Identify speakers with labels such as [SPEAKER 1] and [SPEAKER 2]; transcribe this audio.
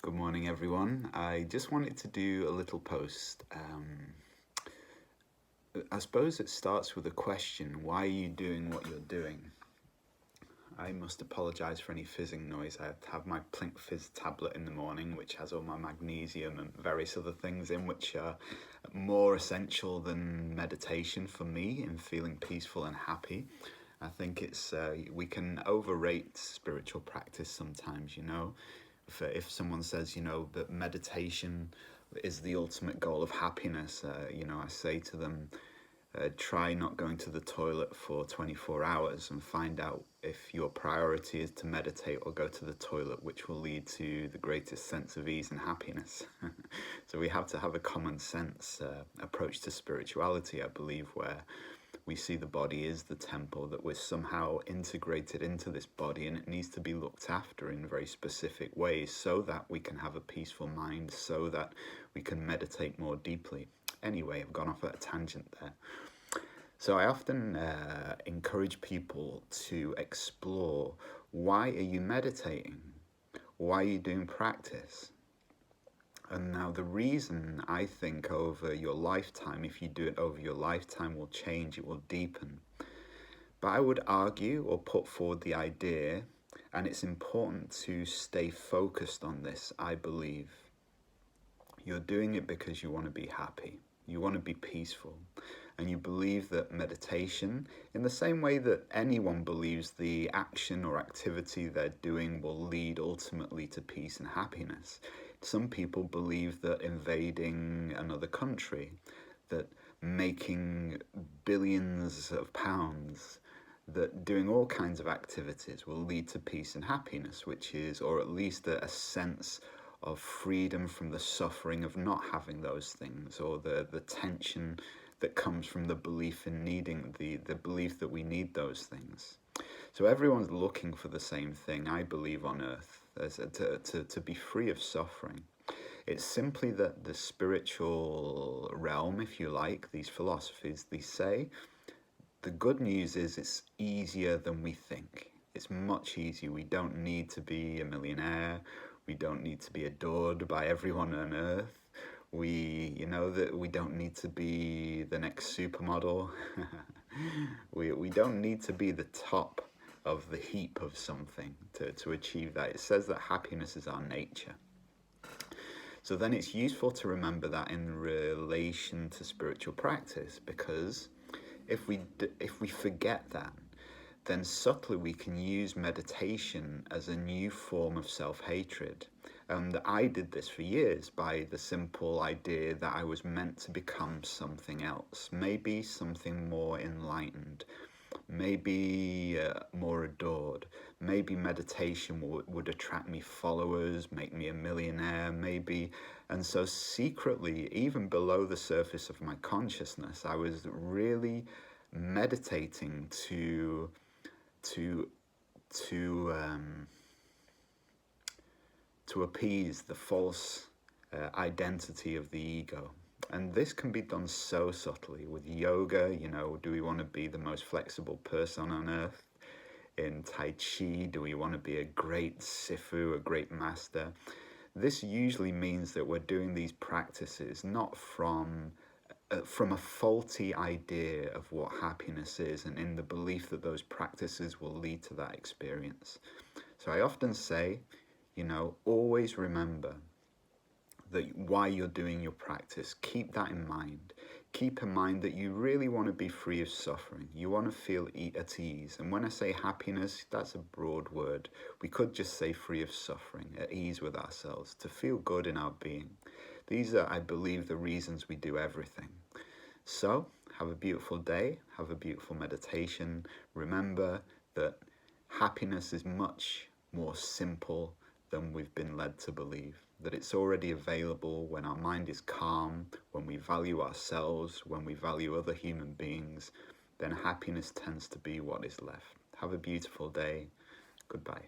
[SPEAKER 1] Good morning, everyone. I just wanted to do a little post. I suppose it starts with a question. Why are you doing what you're doing? I must apologise for any fizzing noise. I have my Plink Fizz tablet in the morning, which has all my magnesium and various other things in, which are more essential than meditation for me in feeling peaceful and happy. I think we can overrate spiritual practice sometimes, if someone says, that meditation is the ultimate goal of happiness, I say to them, try not going to the toilet for 24 hours and find out if your priority is to meditate or go to the toilet, which will lead to the greatest sense of ease and happiness. So we have to have a common sense approach to spirituality, I believe, where we see the body is the temple, that we're somehow integrated into this body and it needs to be looked after in very specific ways so that we can have a peaceful mind, so that we can meditate more deeply. Anyway, I've gone off at a tangent there. So I often encourage people to explore, why are you meditating? Why are you doing practice? And now the reason, I think, over your lifetime, if you do it over your lifetime, will change, it will deepen. But I would argue or put forward the idea, and it's important to stay focused on this, I believe. You're doing it because you want to be happy. You want to be peaceful. And you believe that meditation, in the same way that anyone believes the action or activity they're doing will lead ultimately to peace and happiness. Some people believe that invading another country, that making billions of pounds, that doing all kinds of activities will lead to peace and happiness, which is, or at least a sense of freedom from the suffering of not having those things, or the tension that comes from the belief in needing, the belief that we need those things. So everyone's looking for the same thing, I believe, on earth, to be free of suffering. It's simply that the spiritual realm, if you like, these philosophies, they say, the good news is it's easier than we think. It's much easier. We don't need to be a millionaire. We don't need to be adored by everyone on earth. We don't need to be the next supermodel. we don't need to be the top of the heap of something to achieve that. It says that happiness is our nature. So then it's useful to remember that in relation to spiritual practice, because if we forget that, then subtly we can use meditation as a new form of self-hatred. And I did this for years by the simple idea that I was meant to become something else, maybe something more enlightened, maybe more adored. Maybe meditation would attract me followers, make me a millionaire, maybe. And so secretly, even below the surface of my consciousness, I was really meditating to appease the false identity of the ego. And this can be done so subtly with yoga. Do we want to be the most flexible person on earth? In Tai Chi, do we want to be a great Sifu, a great master? This usually means that we're doing these practices not from a faulty idea of what happiness is, and in the belief that those practices will lead to that experience. So I often say, always remember that why you're doing your practice. Keep that in mind. Keep in mind that you really want to be free of suffering. You want to feel at ease. And when I say happiness, that's a broad word. We could just say free of suffering, at ease with ourselves, to feel good in our being. These are, I believe, the reasons we do everything. So, have a beautiful day. Have a beautiful meditation. Remember that happiness is much more simple than we've been led to believe, that it's already available when our mind is calm, when we value ourselves, when we value other human beings, then happiness tends to be what is left. Have a beautiful day. Goodbye.